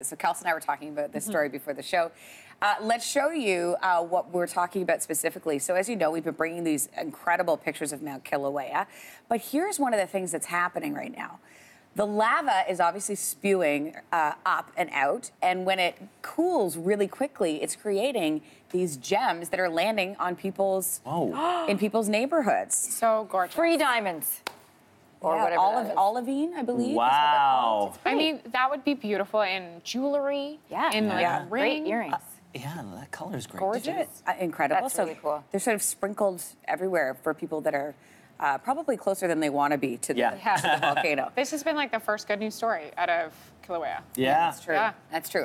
So Kelsey and I were talking about this story before the show. Let's show you what we're talking about specifically. So as you know, we've been bringing these incredible pictures of Mount Kilauea. But here's one of the things that's happening right now. The lava is obviously spewing up and out. And when it cools really quickly, it's creating these gems that are landing on people's in people's neighborhoods. So gorgeous. Free diamonds. Or whatever olivine, I believe. Wow. I mean, that would be beautiful in jewelry. Yeah. In Yeah. ring. Great earrings. Yeah, that color's great. Gorgeous. Incredible. That's really cool. They're sort of sprinkled everywhere for people that are probably closer than they want to be to the volcano. This has been like the first good news story out of Kilauea. Yeah. That's true. Yeah. That's true.